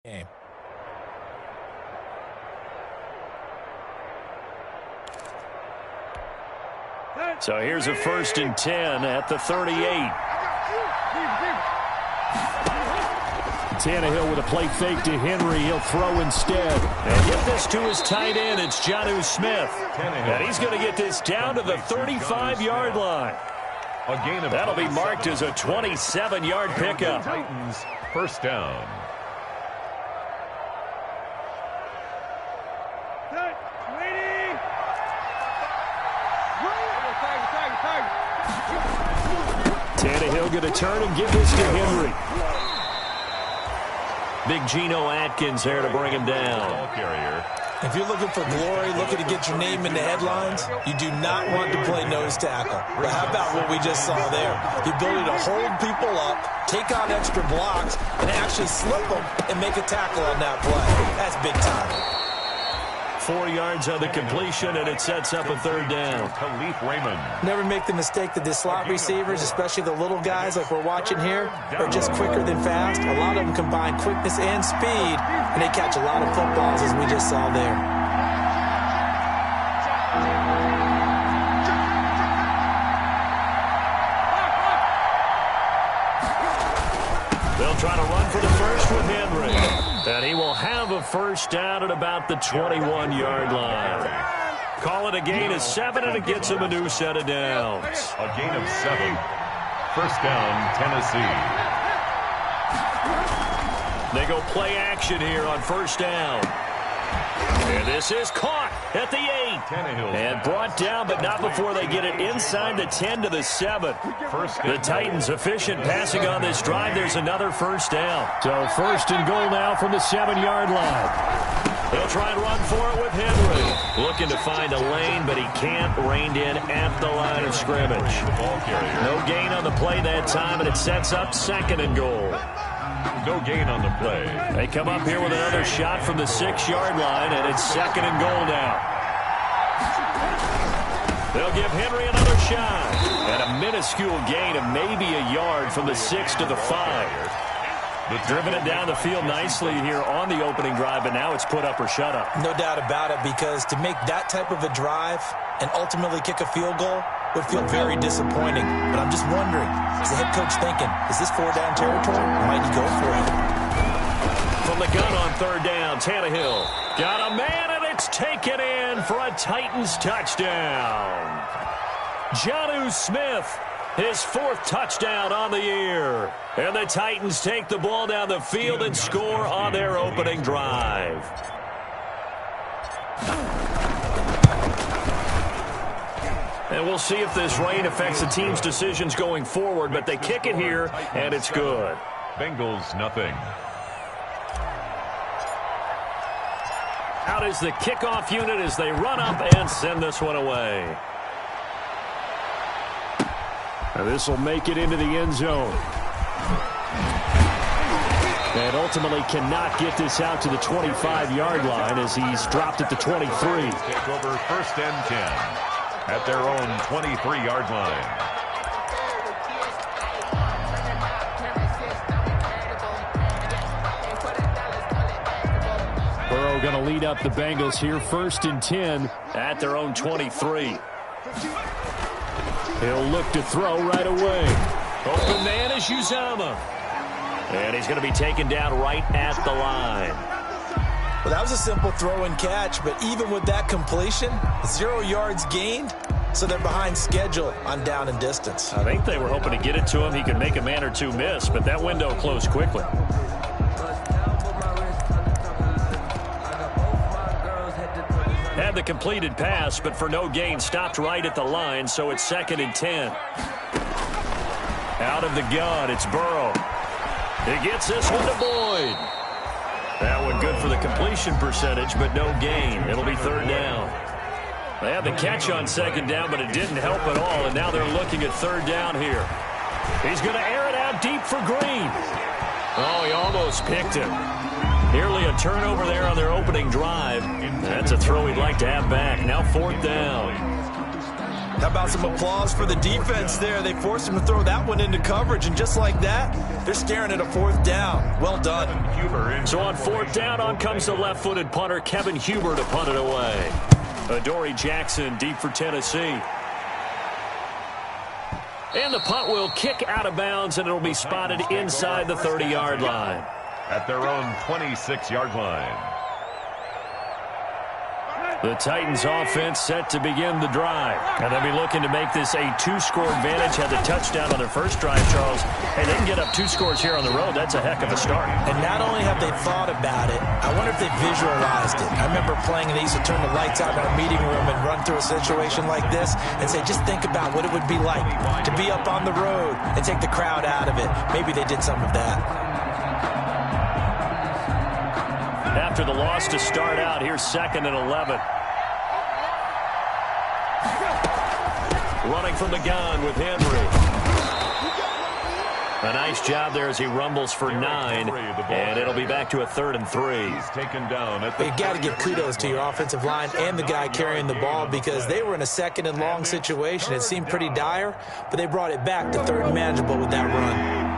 game. So here's a 1st and 10 at the 38. Tannehill with a play fake to Henry. He'll throw instead. And get this to his tight end. It's Jonnu Smith. And he's going to get this down to the 35-yard line. That'll be marked as a 27-yard pickup. Titans, 1st down. Tannehill going to turn and give this to Henry. Big Geno Atkins there to bring him down. If you're looking for glory, looking to get your name in the headlines, you do not want to play nose tackle. But how about what we just saw there? The ability to hold people up, take on extra blocks, and actually slip them and make a tackle on that play. That's big time. 4 yards on the completion, and it sets up a 3rd down. Khalif Raymond. Never make the mistake that the slot receivers, especially the little guys like we're watching here, are just quicker than fast. A lot of them combine quickness and speed, and they catch a lot of footballs, as we just saw there. They'll try to run for the first with Henry. And he will have a 1st down at about the 21-yard line. Call it a gain of 7, and it gets him a new set of downs. A gain of 7. 1st down, Tennessee. They go play action here on 1st down. And this is caught at the 8. And brought down, but not before they get it inside the 10 to the 7. The Titans efficient passing on this drive. There's another 1st down. So 1st and goal now from the 7-yard line. They'll try and run for it with Henry. Looking to find a lane, but he can't. Reined in at the line of scrimmage. No gain on the play that time, and it sets up 2nd and goal. No gain on the play. They come up here with another shot from the 6-yard line, and it's 2nd and goal now. They'll give Henry another shot. And a minuscule gain of maybe a yard from the 6 to the 5. Driven it down the field nicely here on the opening drive, but now it's put up or shut up. No doubt about it, because to make that type of a drive and ultimately kick a field goal would feel very disappointing. But I'm just wondering, is the head coach thinking, is this 4-down territory? Might he go for it? From the gun on 3rd down, Tannehill got a man, and it's taken in for a Titans touchdown. Jonnu Smith, his 4th touchdown on the year. And the Titans take the ball down the field and score on their opening drive. And we'll see if this rain affects the team's decisions going forward, but they kick it here, and it's good. Bengals, nothing. Out is the kickoff unit as they run up and send this one away. And this will make it into the end zone. And ultimately cannot get this out to the 25-yard line as he's dropped at the 23. Take over 1st and 10 at their own 23-yard line. Burrow going to lead up the Bengals here, 1st and 10 at their own 23. He'll look to throw right away. Open man is Uzomah. And he's going to be taken down right at the line. Well, that was a simple throw and catch, but even with that completion, 0 yards gained, so they're behind schedule on down and distance. I think they were hoping to get it to him. He could make a man or two miss, but that window closed quickly. Had the completed pass, but for no gain, stopped right at the line, so it's 2nd and 10. Out of the gun, it's Burrow. He gets this one to Boyd. That one good for the completion percentage, but no gain. It'll be 3rd down. They had the catch on 2nd down, but it didn't help at all, and now they're looking at 3rd down here. He's going to air it out deep for Green. Oh, he almost picked him. Nearly a turnover there on their opening drive. That's a throw he'd like to have back. Now 4th down. How about some applause for the defense there? They forced him to throw that one into coverage, and just like that, they're staring at a 4th down. Well done. So on 4th down, on comes the left-footed punter, Kevin Huber, to punt it away. Adoree Jackson deep for Tennessee. And the punt will kick out of bounds, and it'll be spotted inside the 30-yard line. At their own 26-yard line. The Titans offense set to begin the drive. And they'll be looking to make this a 2-score advantage. Had the touchdown on their first drive, Charles. Hey, they can get up 2 scores here on the road. That's a heck of a start. And not only have they thought about it, I wonder if they visualized it. I remember playing, and they used to turn the lights out in our meeting room and run through a situation like this and say, just think about what it would be like to be up on the road and take the crowd out of it. Maybe they did some of that. After the loss to start out, here's 2nd and 11. Running from the gun with Henry. A nice job there as he rumbles for 9, and it'll be back to a 3rd and 3. He's taken down. You got to give kudos to your offensive line and the guy carrying the ball, because they were in a 2nd and long situation. It seemed pretty dire, but they brought it back to 3rd and manageable with that run.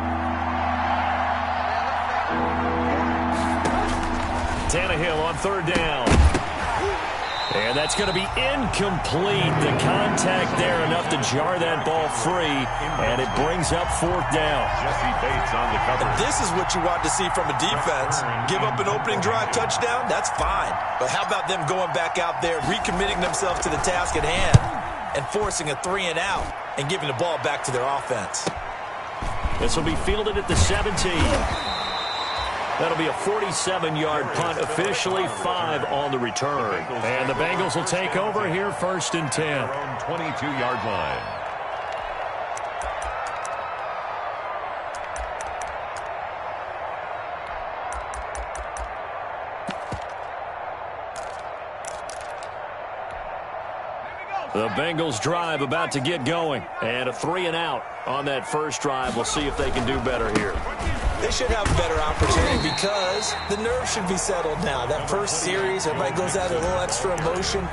Tannehill on 3rd down. And that's going to be incomplete. The contact there enough to jar that ball free, and it brings up 4th down. Jesse Bates on the cover. And this is what you want to see from a defense. Give up an opening drive touchdown, that's fine. But how about them going back out there, recommitting themselves to the task at hand, and forcing a 3 and out and giving the ball back to their offense? This will be fielded at the 17. That'll be a 47-yard punt, officially 5 on the return. And the Bengals will take over here, 1st and 10. Their own 22-yard line. The Bengals drive about to get going. And a 3 and out on that first drive. We'll see if they can do better here. They should have a better opportunity because the nerves should be settled now. That first series, everybody goes out with a little extra emotion.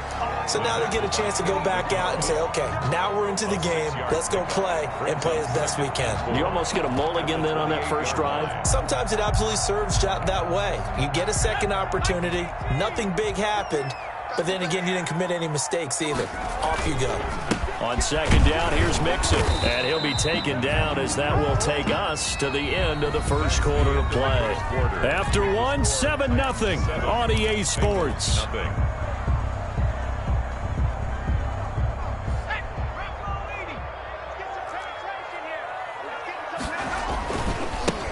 So now they get a chance to go back out and say, okay, now we're into the game. Let's go play and play as best we can. You almost get a mulligan then on that first drive? Sometimes it absolutely serves that way. You get a second opportunity. Nothing big happened. But then again, you didn't commit any mistakes either. Off you go. On 2nd down, here's Mixon. And he'll be taken down as that will take us to the end of the first quarter of play. After 1, 7-0 on EA Sports.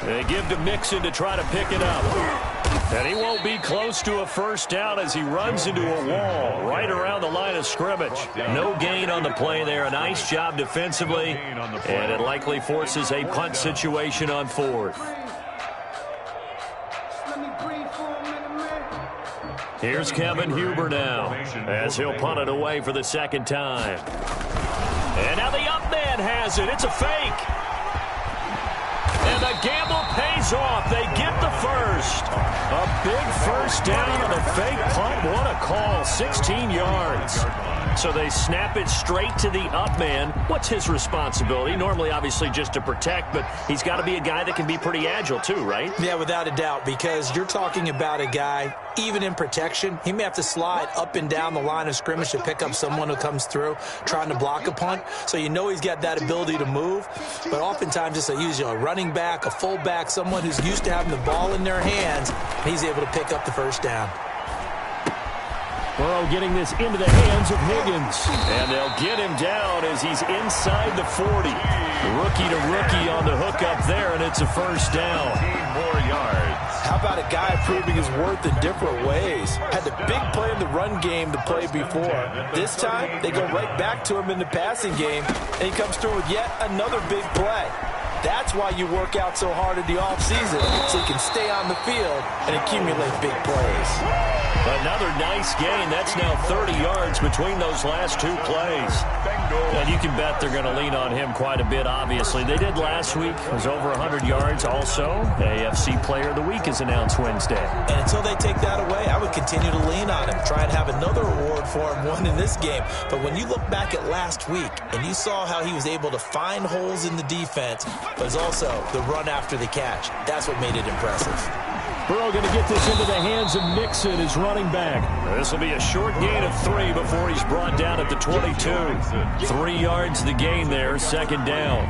They give to Mixon to try to pick it up. And he won't be close to a first down as he runs into a wall right around the line of scrimmage. No gain on the play there. A nice job defensively. And it likely forces a punt situation on 4th. Here's Kevin Huber now as he'll punt it away for the 2nd time. And now the up man has it. It's a fake. And the gamble pays off. They get the first. A big first down on a fake punt. What a call. 16 yards. So they snap it straight to the up man. What's his responsibility? Normally, obviously, just to protect, but he's got to be a guy that can be pretty agile too, right? Yeah, without a doubt, because you're talking about a guy, even in protection, he may have to slide up and down the line of scrimmage to pick up someone who comes through trying to block a punt. So you know he's got that ability to move, but oftentimes it's usually a running back, a fullback, someone who's used to having the ball in their hands, and he's able to pick up the first down. Burrow getting this into the hands of Higgins. And they'll get him down as he's inside the 40. Rookie to rookie on the hook up there, and it's a first down. 15 more yards. How about a guy proving his worth in different ways? Had the big play in the run game to play before. This time, they go right back to him in the passing game, and he comes through with yet another big play. That's why you work out so hard in the offseason, so you can stay on the field and accumulate big plays. Another nice gain. That's now 30 yards between those last two plays. And you can bet they're going to lean on him quite a bit, obviously. They did last week. It was over 100 yards. Also, AFC Player of the Week is announced Wednesday. And until they take that away, I would continue to lean on him, try and have another award for him, one in this game. But when you look back at last week and you saw how he was able to find holes in the defense, but it's also the run after the catch. That's what made it impressive. Burrow going to get this into the hands of Mixon, his running back. This will be a short gain of 3 before he's brought down at the 22. 3 yards the gain there, second down.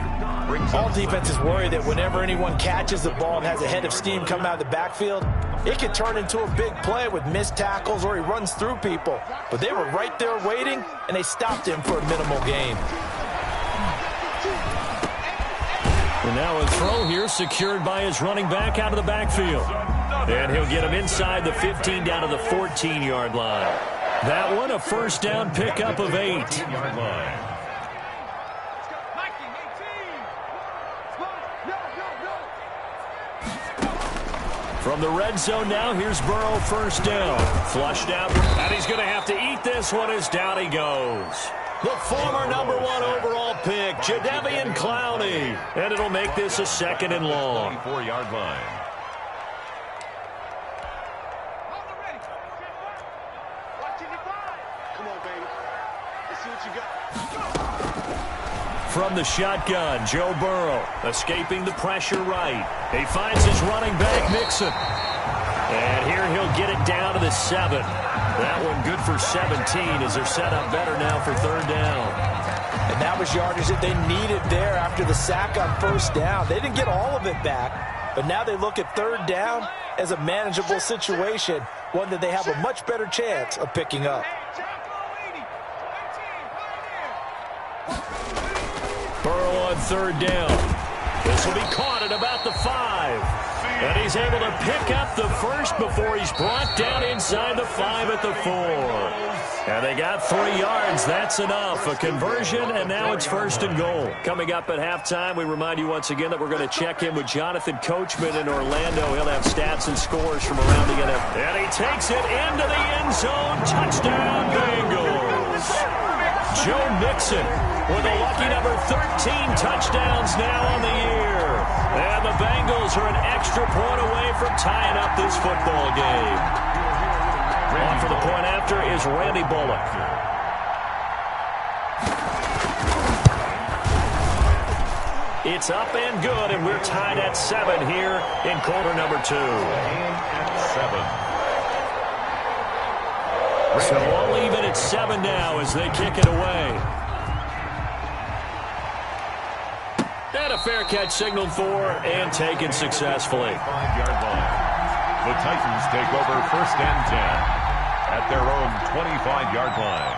All defenses worry that whenever anyone catches the ball and has a head of steam coming out of the backfield, it can turn into a big play with missed tackles or he runs through people. But they were right there waiting, and they stopped him for a minimal gain. And now a throw here secured by his running back out of the backfield. And he'll get him inside the 15 down to the 14-yard line. That one a first down pickup of 8. From the red zone now, here's Burrow, first down. Flushed out, and he's going to have to eat this one as down he goes. The former number 1 overall pick, Jadeveon Clowney. And it'll make this a second and long. 24-yard line. From the shotgun, Joe Burrow escaping the pressure right. He finds his running back, Mixon. And here he'll get it down to the 7. That one good for 17 as they're set up better now for third down. And that was yardage that they needed there after the sack on first down. They didn't get all of it back, but now they look at third down as a manageable situation, one that they have a much better chance of picking up. Burrow on third down. This will be caught at about the 5. And he's able to pick up the first before he's brought down inside the 5 at the 4. And they got 3 yards. That's enough. A conversion, and now it's first and goal. Coming up at halftime, we remind you once again that we're going to check in with Jonathan Coachman in Orlando. He'll have stats and scores from around the NFL. And he takes it into the end zone. Touchdown, Bengals. Joe Mixon with a lucky number 13 touchdowns now on the year. And the Bengals are an extra point away from tying up this football game. On for the point after is Randy Bullock. It's up and good, and we're tied at 7 here in quarter number 2. So all even at 7 now as they kick it away. And a fair catch signaled for and taken successfully. 5-yard line. The Titans take over first and 10 at their own 25-yard line.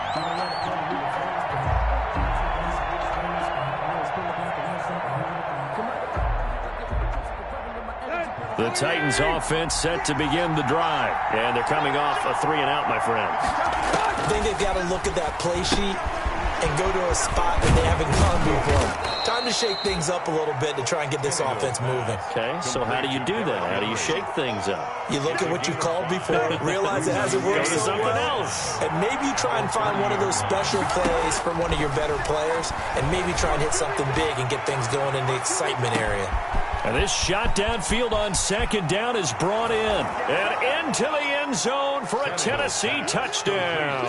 The Titans offense set to begin the drive. And they're coming off a 3-and-out, my friends. I think they've got to look at that play sheet and go to a spot that they haven't gone before. Time to shake things up a little bit to try and get this offense moving. Okay, so how do you do that? How do you shake things up? You look at what you called before, realize it hasn't worked so well, and maybe you try and find one of those special plays from one of your better players, and maybe try and hit something big and get things going in the excitement area. And this shot downfield on second down is brought in. And into the end zone for a Tennessee touchdown.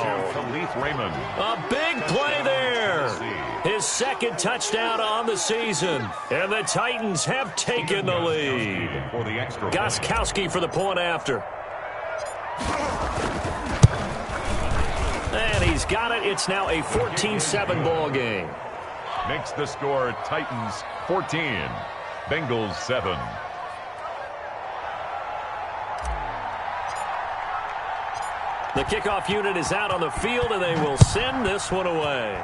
Raymond. A big play there. His second touchdown on the season. And the Titans have taken the lead. Gostkowski for the point after. And he's got it. It's now a 14-7 ball game. Makes the score Titans 14. Bengals 7. The kickoff unit is out on the field, and they will send this one away.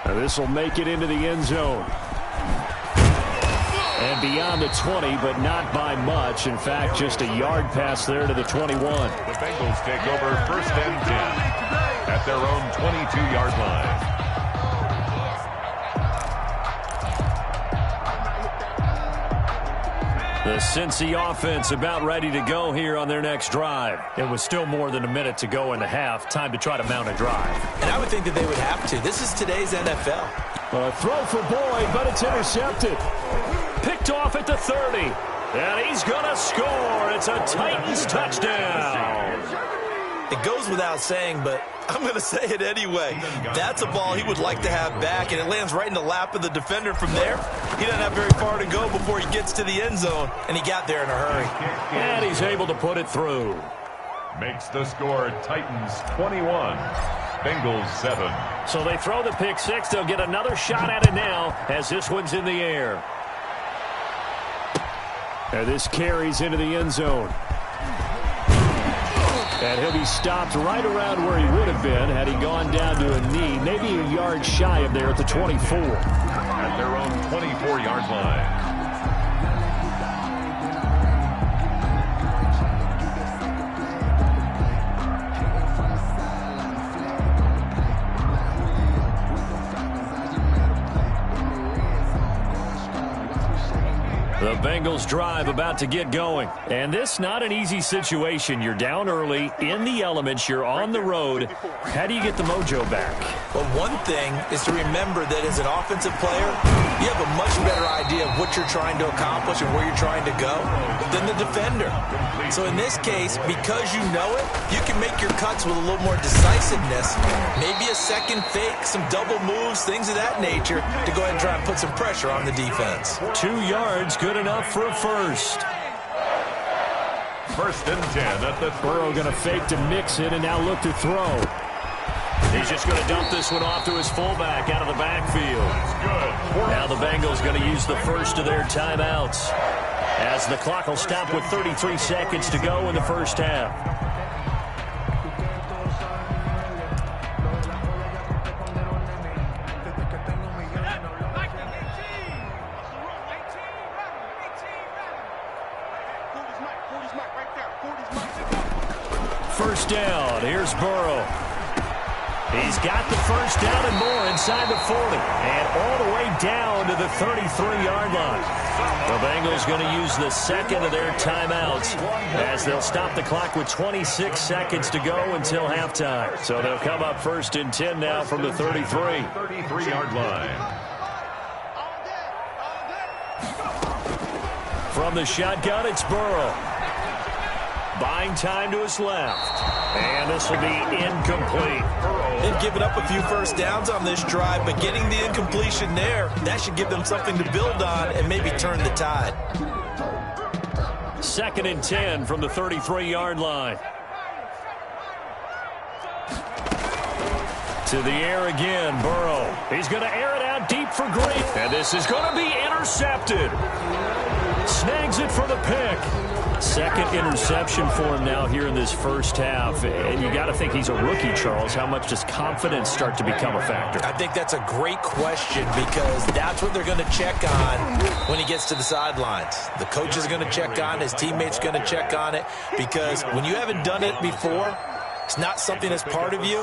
Now this will make it into the end zone. And beyond the 20, but not by much. In fact, just a yard pass there to the 21. The Bengals take over first and 10 at their own 22-yard line. The Cincy offense about ready to go here on their next drive. It was still more than a minute to go in the half. Time to try to mount a drive. And I would think that they would have to. This is today's NFL. A throw for Boyd, but it's intercepted. Picked off at the 30. And he's going to score. It's a Titans touchdown. It goes without saying, but I'm going to say it anyway. That's a ball he would like to have back, and it lands right in the lap of the defender from there. He doesn't have very far to go before he gets to the end zone, and he got there in a hurry. And he's able to put it through. Makes the score Titans 21, Bengals 7. So they throw the pick six. They'll get another shot at it now as this one's in the air. And this carries into the end zone. And he'll be stopped right around where he would have been had he gone down to a knee, maybe a yard shy of there at the 24. At their own 24-yard line. The Bengals drive about to get going. And this not an easy situation. You're down early, in the elements, you're on the road. How do you get the mojo back? Well, one thing is to remember that as an offensive player, you have a much better idea of what you're trying to accomplish and where you're trying to go than the defender. So in this case, because you know it, you can make your cuts with a little more decisiveness. Maybe a second fake, some double moves, things of that nature to go ahead and try and put some pressure on the defense. 2 yards, good enough for a first. First and 10 at the Burrow going to fake to mix it and now look to throw. He's just going to dump this one off to his fullback out of the backfield. Now the Bengals going to use the first of their timeouts as the clock will stop with 33 seconds to go in the first half. First down. Here's Burrow. He's got the first down and more inside the 40. And all the way down to the 33-yard line. The Bengals going to use the second of their timeouts as they'll stop the clock with 26 seconds to go until halftime. So they'll come up first and 10 now from the 33. 33-yard line. From the shotgun, it's Burrow. Buying time to his left. And this will be incomplete. They've given up a few first downs on this drive, but getting the incompletion there, that should give them something to build on and maybe turn the tide. Second and 10 from the 33-yard line. To the air again, Burrow. He's going to air it out deep for Green. And this is going to be intercepted. Snags it for the pick. Second interception for him now here in this first half. And you got to think he's a rookie, Charles. How much does confidence start to become a factor? I think that's a great question because that's what they're going to check on when he gets to the sidelines. The coach is going to check on, his teammates going to check on it because when you haven't done it before, it's not something that's part of you.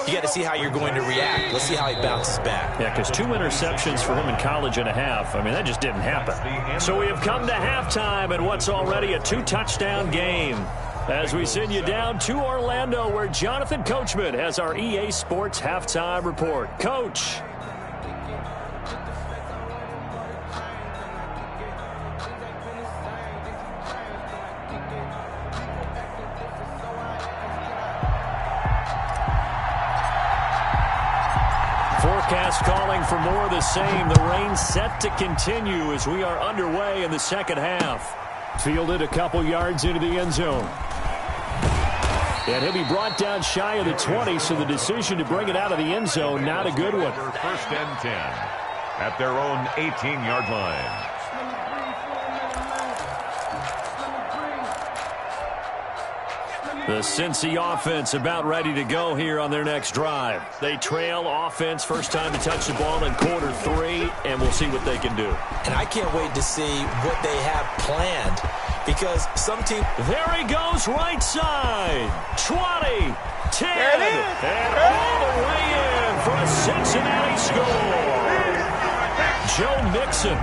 You got to see how you're going to react. Let's see how he bounces back. Yeah, because 2 interceptions for him in college and a half. I mean, that just didn't happen. So we have come to halftime and what's already a 2-touchdown game. As we send you down to Orlando where Jonathan Coachman has our EA Sports halftime report. Coach. Forecast calling for more of the same. The rain set to continue as we are underway in the second half. Fielded a couple yards into the end zone. And he'll be brought down shy of the 20, so the decision to bring it out of the end zone, not a good one. First and 10 at their own 18-yard line. The Cincy offense about ready to go here on their next drive. They trail offense, first time to touch the ball in quarter 3, and we'll see what they can do. And I can't wait to see what they have planned because some team... There he goes, right side. 20, 10, and all the way in for a Cincinnati score. Joe Mixon,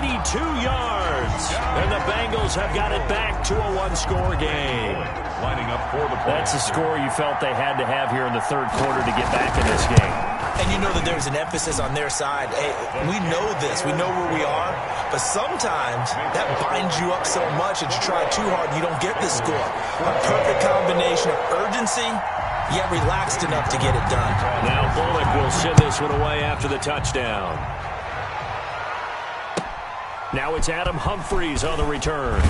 92 yards. And the Bengals have got it back to a one-score game. Lining up for the play. That's a score you felt they had to have here in the third quarter to get back in this game. And you know that there's an emphasis on their side. Hey, we know this. We know where we are. But sometimes that binds you up so much that you try too hard and you don't get the score. A perfect combination of urgency, yet relaxed enough to get it done. Now Bullock will send this one away after the touchdown. Now it's Adam Humphries on the return.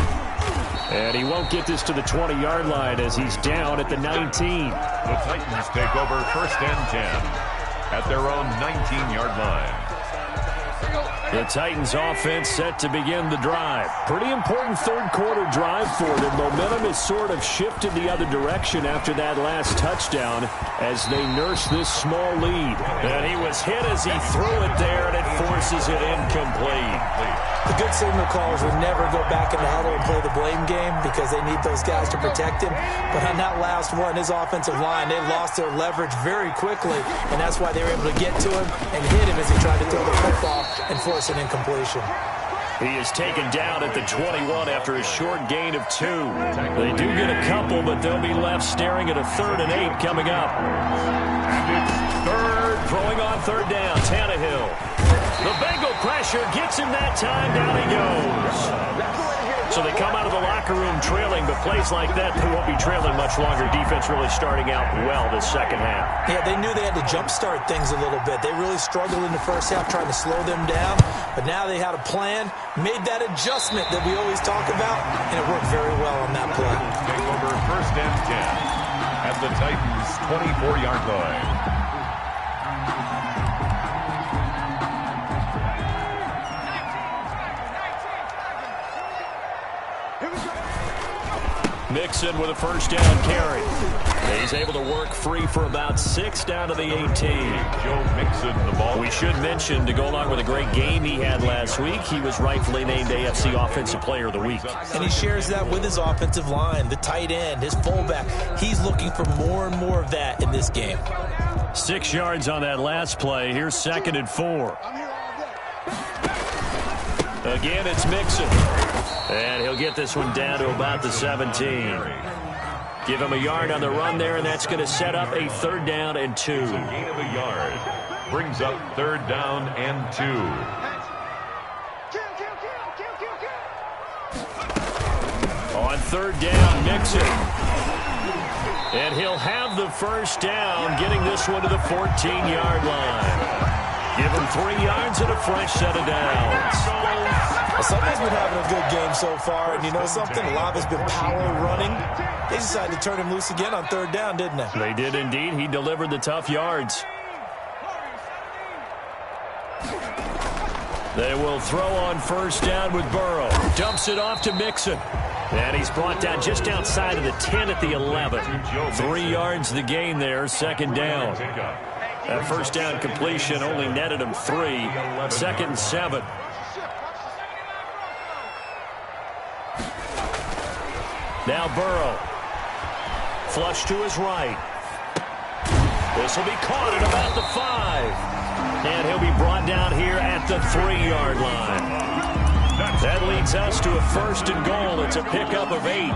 And he won't get this to the 20-yard line as he's down at the 19. The Titans take over 1st and 10 at their own 19-yard line. The Titans offense set to begin the drive. Pretty important third quarter drive for them. Momentum has sort of shifted the other direction after that last touchdown as they nurse this small lead. And he was hit as he threw it there, and it forces it incomplete. The good signal callers would never go back in the huddle and play the blame game because they need those guys to protect him. But on that last one, his offensive line, they lost their leverage very quickly, and that's why they were able to get to him and hit him as he tried to throw the football and force an incompletion. He is taken down at the 21 after a short gain of 2. They do get a couple, but they'll be left staring at a 3rd and 8 coming up. Throwing on 3rd down, Tannehill. The Bengal pressure gets him that time. Down he goes. So they come out of the locker room trailing, but plays like that, they won't be trailing much longer. Defense really starting out well this second half. Yeah, they knew they had to jumpstart things a little bit. They really struggled in the first half trying to slow them down, but now they had a plan, made that adjustment that we always talk about, and it worked very well on that play. Take over 1st and 10 at the Titans' 24-yard line. Mixon with a 1st down carry. He's able to work free for about 6 down to the 18. Joe Mixon, the ball. We should mention, to go along with a great game he had last week, he was rightfully named AFC Offensive Player of the Week. And he shares that with his offensive line, the tight end, his fullback. He's looking for more and more of that in this game. 6 yards on that last play. Here's 2nd and 4. Again, it's Mixon. And he'll get this one down to about the 17. Give him a yard on the run there, and that's going to set up a 3rd down and 2. It's a gain of a yard. Brings up 3rd down and 2. On 3rd down, Mixon. And he'll have the 1st down, getting this one to the 14-yard line. Give him 3 yards and a fresh set of downs. Somebody's been having a good game so far, and you know something? A lot has been power running. They decided to turn him loose again on 3rd down, didn't they? They did indeed. He delivered the tough yards. They will throw on 1st down with Burrow. Dumps it off to Mixon. And he's brought down just outside of the 10 at the 11. 3 yards the gain there, 2nd down. That 1st down completion only netted him 3. 2nd and 7. Now Burrow. Flush to his right. This will be caught at about the 5. And he'll be brought down here at the 3-yard line. That leads us to a 1st and goal. It's a pickup of 8.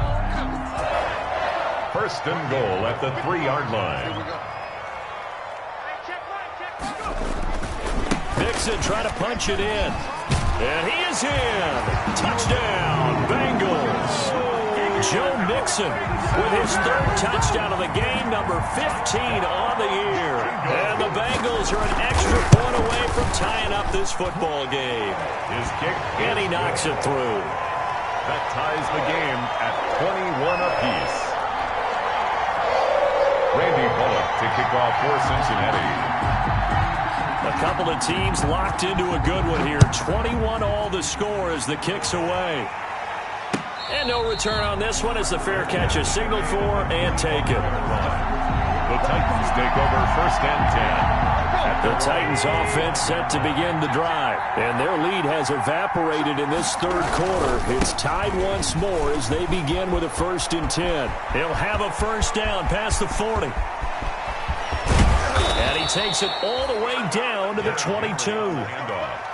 1st and goal at the 3-yard line. Mixon trying to punch it in. And he is in. Touchdown, Bengals. Joe Mixon with his 3rd touchdown of the game, number 15 on the year. And the Bengals are an extra point away from tying up this football game. His kick. And he knocks it through. That ties the game at 21 apiece. Randy Bullock to kick off for Cincinnati. A couple of teams locked into a good one here. 21 all the score as the kick's away. And no return on this one as the fair catch is signaled for and taken. The Titans take over 1st and 10. The Titans offense set to begin the drive. And their lead has evaporated in this 3rd quarter. It's tied once more as they begin with a 1st and 10. He'll have a 1st down past the 40. And he takes it all the way down to the 22.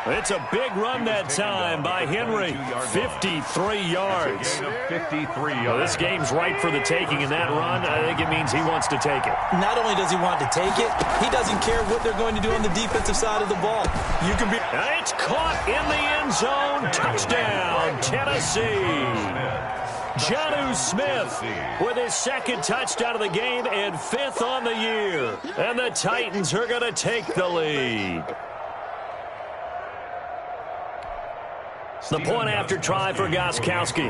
It's a big run that time by Henry. 53 yards. 53 yards. Well, this game's ripe for the taking, and that run, I think it means he wants to take it. Not only does he want to take it, he doesn't care what they're going to do on the defensive side of the ball. You can be... And it's caught in the end zone. Touchdown, Tennessee. Jonnu Smith with his second touchdown of the game and 5th on the year. And the Titans are going to take the lead. The point after try for Gostkowski.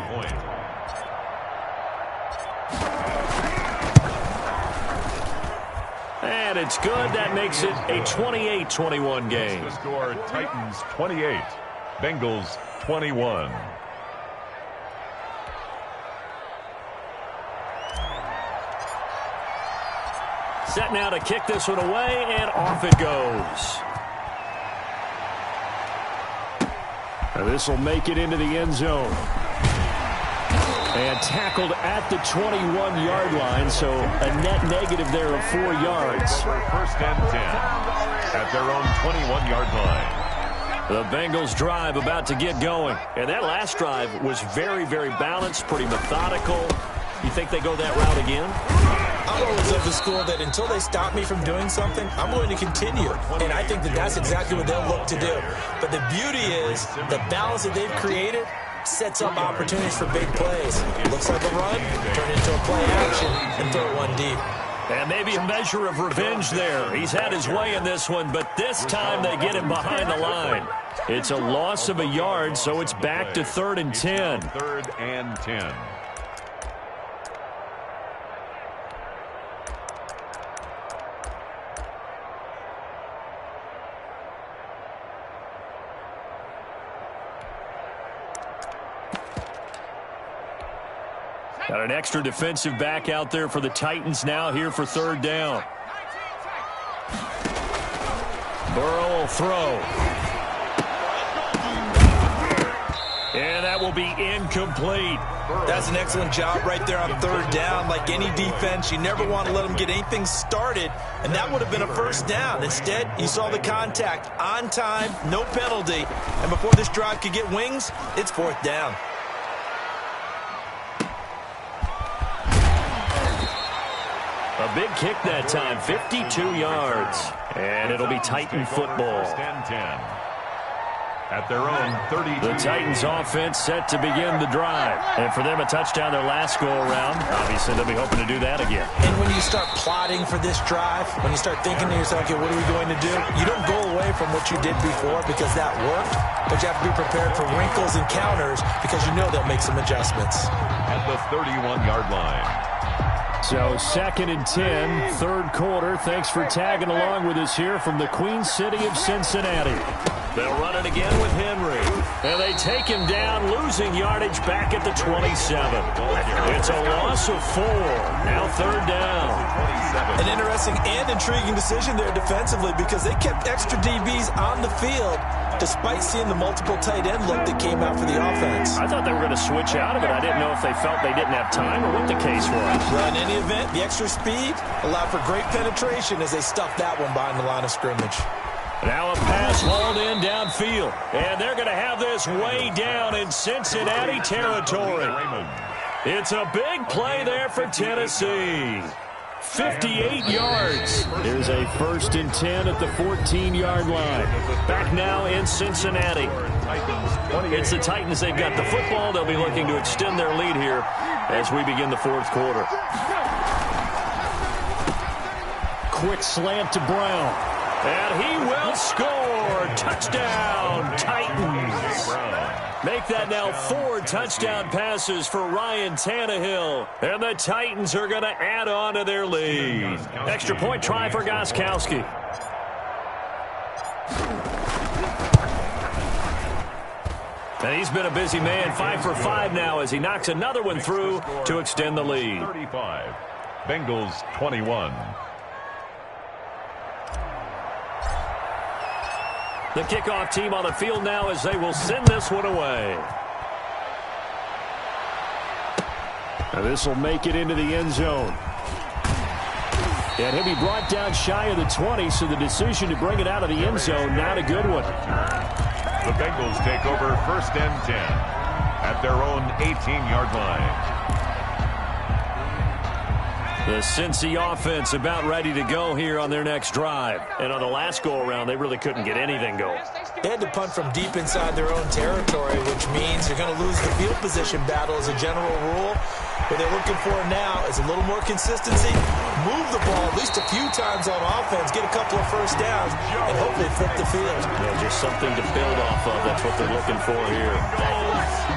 And it's good. That makes it a 28-21 game. The score, Titans 28, Bengals 21. Set now to kick this one away, and off it goes. And this will make it into the end zone. And tackled at the 21-yard line, so a net negative there of 4 yards. First and 10 at their own 21-yard line. The Bengals drive about to get going. And that last drive was very, very balanced, pretty methodical. You think they go that route again? I'm always of the school that until they stop me from doing something, I'm going to continue. And I think that that's exactly what they'll look to do. But the beauty is the balance that they've created sets up opportunities for big plays. Looks like a run, turn into a play action, and throw one deep. And maybe a measure of revenge there. He's had his way in this one, but this time they get him behind the line. It's a loss of a yard, so it's back to 3rd and 10. 3rd and 10. Got an extra defensive back out there for the Titans now here for 3rd down. Burrow will throw. And that will be incomplete. That's an excellent job right there on 3rd down. Like any defense, you never want to let them get anything started, and that would have been a 1st down. Instead, you saw the contact on time, no penalty, and before this drive could get wings, it's 4th down. A big kick that time, 52 yards. And it'll be Titan football. 1st and 10 at their own 32. The Titans offense set to begin the drive. And for them, a touchdown their last go-around. Obviously, they'll be hoping to do that again. And when you start plotting for this drive, when you start thinking to yourself, okay, what are we going to do? You don't go away from what you did before because that worked, but you have to be prepared for wrinkles and counters because you know they'll make some adjustments. At the 31-yard line. So 2nd and 10, 3rd quarter. Thanks for tagging along with us here from the Queen City of Cincinnati. They'll run it again with Henry. And they take him down, losing yardage back at the 27. It's a loss of 4. Now 3rd down. An interesting and intriguing decision there defensively because they kept extra DBs on the field despite seeing the multiple tight end look that came out for the offense. I thought they were going to switch out of it. I didn't know if they felt they didn't have time or what the case was. Well, in any event, the extra speed allowed for great penetration as they stuffed that one behind the line of scrimmage. Now a pass hauled in downfield. And they're going to have this way down in Cincinnati territory. It's a big play there for Tennessee. 58 yards. Here's a 1st and 10 at the 14-yard line. Back now in Cincinnati. It's the Titans. They've got the football. They'll be looking to extend their lead here as we begin the 4th quarter. Quick slant to Brown. And he will score. Touchdown, Titans. Make that now 4 touchdown passes for Ryan Tannehill. And the Titans are going to add on to their lead. Extra point try for Gostkowski. And he's been a busy man, 5 for 5 now as he knocks another one through to extend the lead. 35, Bengals 21. The kickoff team on the field now as they will send this one away. And this will make it into the end zone. And he'll be brought down shy of the 20, so the decision to bring it out of the end zone, not a good one. The Bengals take over 1st and 10 at their own 18-yard line. The Cincy offense about ready to go here on their next drive. And on the last go-around, they really couldn't get anything going. They had to punt from deep inside their own territory, which means you're going to lose the field position battle as a general rule. What they're looking for now is a little more consistency, move the ball at least a few times on offense, get a couple of first downs, and hopefully flip the field. Yeah, just something to build off of. That's what they're looking for here.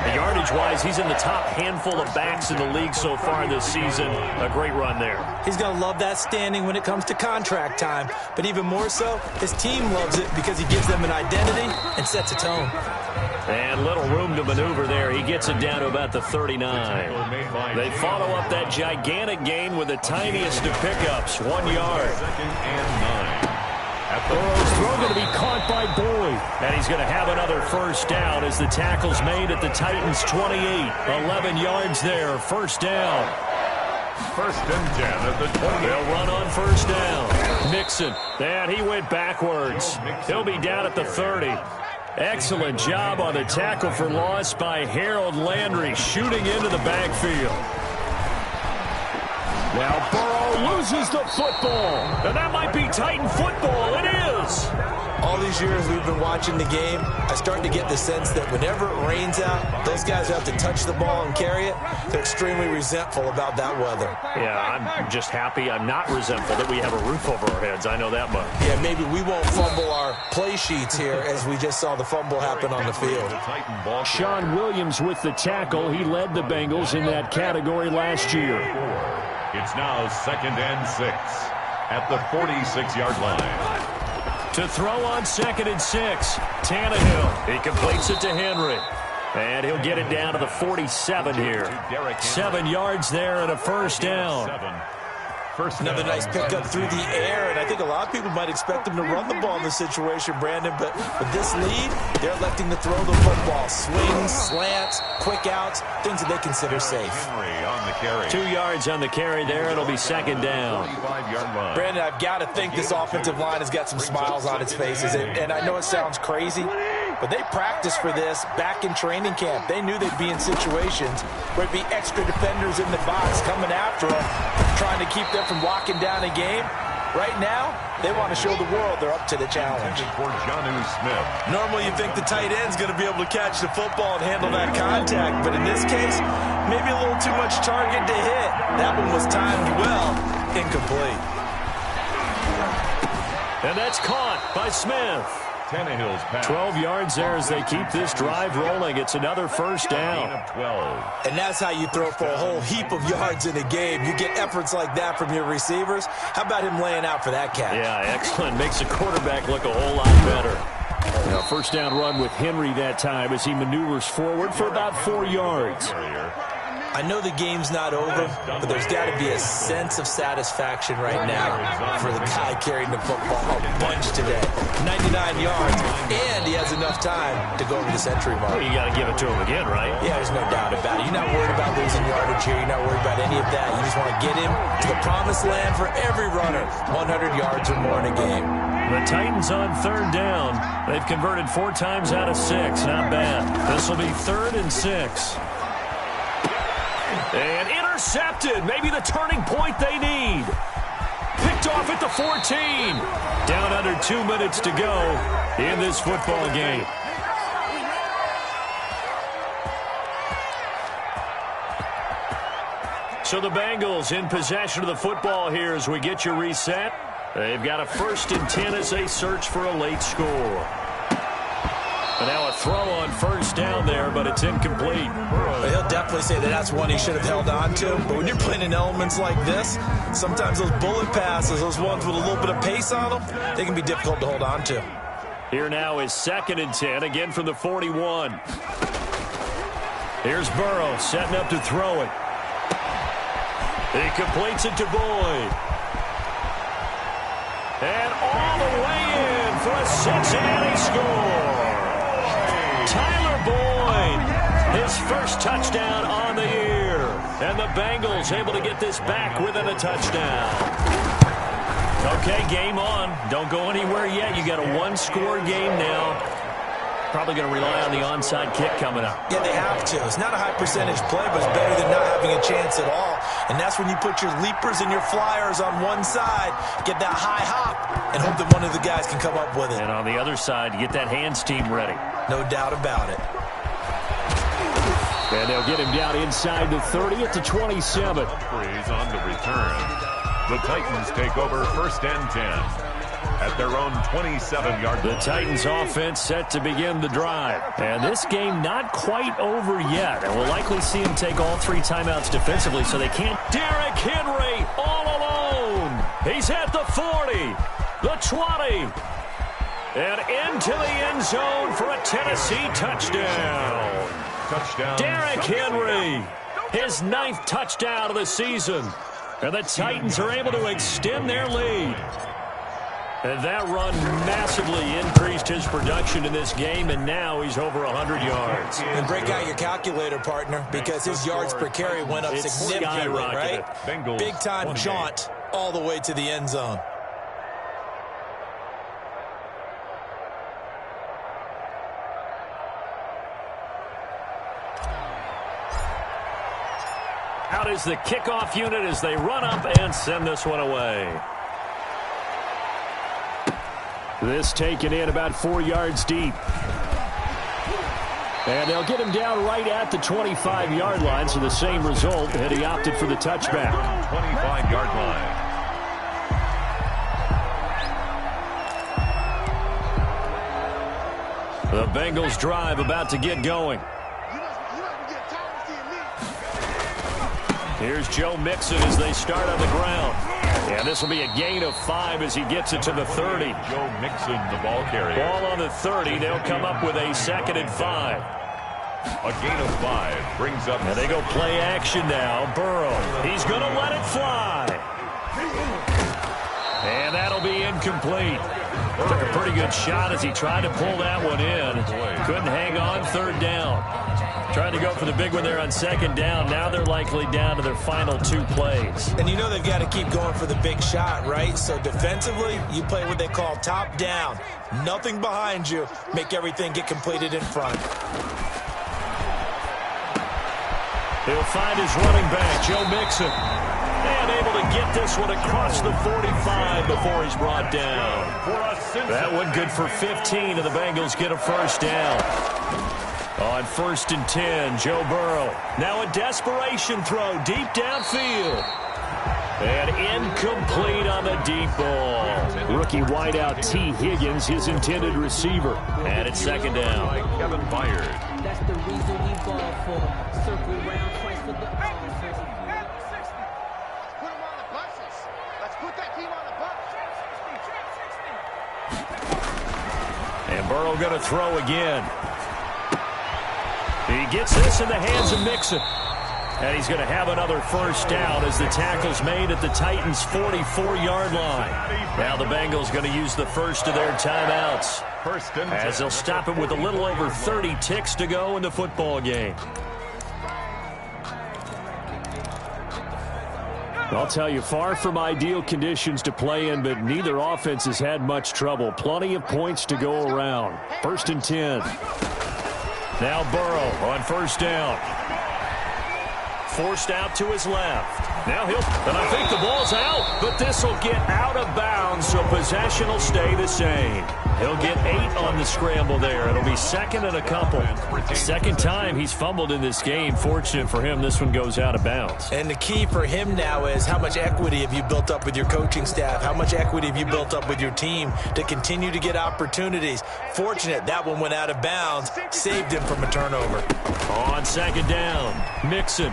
The yardage-wise, he's in the top handful of backs in the league so far this season. A great run there. He's going to love that standing when it comes to contract time, but even more so, his team loves it because he gives them an identity and sets a tone. And little room to maneuver there. He gets it down to about the 39. They follow up that gigantic gain with the tiniest of pickups, 1 yard. Burrow's throw going to be caught by Boyd. And he's going to have another first down as the tackle's made at the Titans' 28. 11 yards there, first down. 1st and 10 at the 20. They'll run on first down. Mixon, and he went backwards. He'll be down at the 30. Excellent job on the tackle for loss by Harold Landry, shooting into the backfield. Now Burrow loses the football, and that might be Titan football. It is. All these years we've been watching the game, I start to get the sense that whenever it rains out, those guys have to touch the ball and carry it. They're extremely resentful about that weather. Yeah, I'm just happy I'm not resentful that we have a roof over our heads. I know that much. Yeah, maybe we won't fumble our play sheets here as we just saw the fumble happen on the field. Sean Williams with the tackle. He led the Bengals in that category last year. It's now 2nd and 6 at the 46-yard line. To throw on 2nd and 6, Tannehill. He completes it to Henry. And he'll get it down to the 47 here. 7 yards there and a first down. Another nice pickup through the air, and I think a lot of people might expect him to run the ball in this situation, Brandon, but with this lead, they're electing to throw the football. Swings, slants, quick outs, things that they consider safe. Henry on the carry. 2 yards on the carry there. It'll be 2nd down. Brandon, I've got to think this offensive line has got some smiles on its faces, and I know it sounds crazy, but they practiced for this back in training camp. They knew they'd be in situations where it'd be extra defenders in the box coming after them, trying to keep them from locking down a game. Right now, they want to show the world they're up to the challenge. For Jonnu Smith. Normally, you think the tight end's going to be able to catch the football and handle that contact, but in this case, maybe a little too much target to hit. That one was timed well, incomplete. And that's caught by Smith. Tannehill's pass. 12 yards there as they keep this drive rolling. It's another first down. Of 12. And that's how you throw for a whole heap of yards in a game. You get efforts like that from your receivers. How about him laying out for that catch? Yeah, excellent. Makes the quarterback look a whole lot better. Now, first down run with Henry that time as he maneuvers forward for about 4 yards. I know the game's not over, but there's got to be a sense of satisfaction right now for the guy carrying the football a bunch today. 99 yards, and he has enough time to go over the century mark. Well, you got to give it to him again, right? Yeah, there's no doubt about it. You're not worried about losing yardage here. You're not worried about any of that. You just want to get him to the promised land for every runner, 100 yards or more in a game. The Titans on 3rd down. They've converted 4 times out of 6. Not bad. This will be 3rd and 6. And intercepted. Maybe the turning point they need. Picked off at the 14. Down under 2 minutes to go in this football game. So the Bengals in possession of the football here as we get you reset. They've got a 1st and 10 as they search for a late score. And now a throw on first down there, but it's incomplete. But he'll definitely say that that's one he should have held on to. But when you're playing in elements like this, sometimes those bullet passes, those ones with a little bit of pace on them, they can be difficult to hold on to. Here now is 2nd and 10, again from the 41. Here's Burrow setting up to throw it. He completes it to Boyd. And all the way in for a Cincinnati score. Tyler Boyd, his first touchdown on the year. And the Bengals able to get this back within a touchdown. Okay, game on. Don't go anywhere yet. You got a one-score game now. Probably going to rely on the onside kick coming up. Yeah, they have to. It's not a high-percentage play, but it's better than not having a chance at all. And that's when you put your leapers and your flyers on one side, get that high hop, and hope that one of the guys can come up with it. And on the other side, get that hands team ready. No doubt about it. And they'll get him down inside the 30 at the 27. Freeze on the return. The Titans take over 1st and 10. At their own 27-yard line. The Titans offense set to begin the drive. And this game not quite over yet. And we'll likely see him take all 3 timeouts defensively so they can't. Derrick Henry all alone. He's at the 40, the 20, and into the end zone for a Tennessee touchdown. Derrick Henry, his 9th touchdown of the season. And the Titans are able to extend their lead. And that run massively increased his production in this game, and now he's over 100 yards. And break out your calculator, partner, because his yards per carry went up significantly, right? Big-time jaunt all the way to the end zone. Out is the kickoff unit as they run up and send this one away. This taken in about 4 yards deep. And they'll get him down right at the 25-yard line, so the same result, and he opted for the touchback. 25-yard line. The Bengals drive about to get going. Here's Joe Mixon as they start on the ground. And this will be a gain of 5 as he gets it to the 30. Joe Mixon, the ball carrier. Ball on the 30. They'll come up with a 2nd and 5. A gain of 5 brings up. And they go play action now. Burrow. He's going to let it fly. And that'll be incomplete. Took a pretty good shot as he tried to pull that one in. Couldn't hang on 3rd down. Tried to go for the big one there on 2nd down. Now they're likely down to their final 2 plays. And you know they've got to keep going for the big shot, right? So defensively, you play what they call top down. Nothing behind you. Make everything get completed in front. He'll find his running back, Joe Mixon. And able to get this one across the 45 before he's brought down. That one good for 15, and the Bengals get a 1st down. On 1st and 10, Joe Burrow. Now a desperation throw deep downfield. And incomplete on the deep ball. Rookie wideout T. Higgins, his intended receiver. And it's 2nd down. Kevin Byard. That's the reason we ball for. Circle round twice for the Put him on the buses. Let's put that team on the bus. And Burrow going to throw again. He gets this in the hands of Mixon. And he's going to have another 1st down as the tackle's made at the Titans' 44-yard line. Now the Bengals going to use the first of their timeouts as they'll stop it with a little over 30 ticks to go in the football game. I'll tell you, far from ideal conditions to play in, but neither offense has had much trouble. Plenty of points to go around. 1st and 10. Now Burrow on 1st down. Forced out to his left. Now and I think the ball's out, but this will get out of bounds, so possession will stay the same. He'll get 8 on the scramble there. It'll be 2nd and a couple. 2nd time he's fumbled in this game. Fortunate for him, this one goes out of bounds. And the key for him now is how much equity have you built up with your coaching staff? How much equity have you built up with your team to continue to get opportunities? Fortunate that one went out of bounds, saved him from a turnover. On 2nd down, Mixon.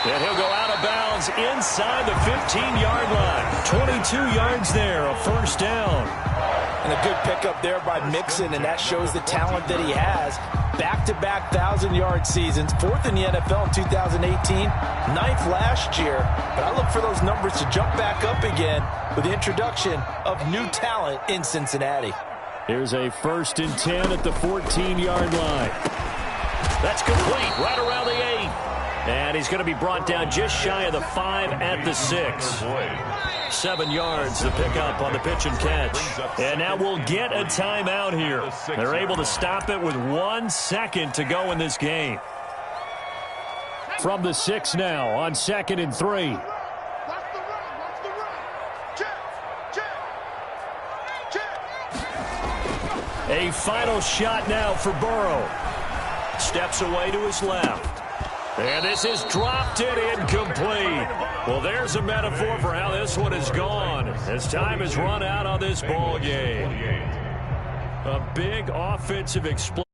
And he'll go out of bounds inside the 15-yard line. 22 yards there, a 1st down. And a good pickup there by Mixon, and that shows the talent that he has. Back-to-back 1,000-yard seasons, 4th in the NFL in 2018, 9th last year. But I look for those numbers to jump back up again with the introduction of new talent in Cincinnati. Here's a 1st and 10 at the 14-yard line. That's complete right around the 8. And he's going to be brought down just shy of the 5 at the 6. 7 yards to pick up on the pitch and catch. And now we'll get a timeout here. They're able to stop it with 1 second to go in this game. From the 6 now on 2nd and 3. A final shot now for Burrow. Steps away to his left. And this is dropped it incomplete. Well, there's a metaphor for how this one has gone as time has run out on this ball game. A big offensive explosion.